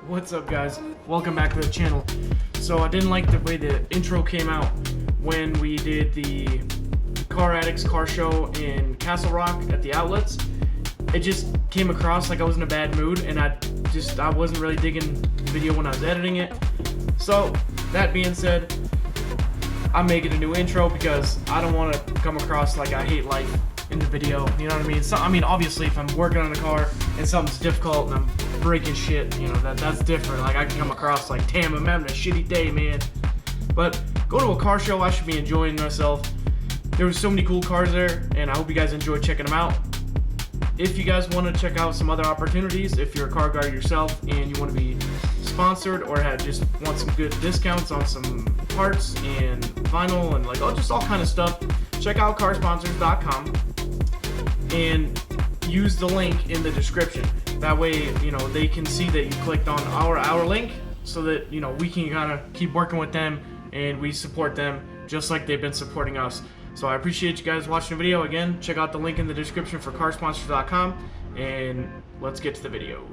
What's up, guys? Welcome back to the channel. So I didn't like the way the intro came out when we did the Car Addicts car show in Castle Rock at the outlets. It just came across like I was in a bad mood, and I wasn't really digging the video when I was editing it. So that being said, I'm making a new intro because I don't want to come across like I hate life in the video, you know what I mean? So, obviously if I'm working on a car and something's difficult and I'm breaking shit, you know, that's different. Like, I can come across like, damn, I'm having a shitty day, man. But go to a car show, I should be enjoying myself. There was so many cool cars there, and I hope you guys enjoyed checking them out. If you guys want to check out some other opportunities, if you're a car guy yourself and you want to be sponsored or just want some good discounts on some parts and vinyl and just all kind of stuff, check out carsponsors.com and use the link in the description. That way, you know, they can see that you clicked on our link, so that, you know, we can kind of keep working with them and we support them just like they've been supporting us. So I appreciate you guys watching the video. Again, check out the link in the description for carsponsors.com, and let's get to the video.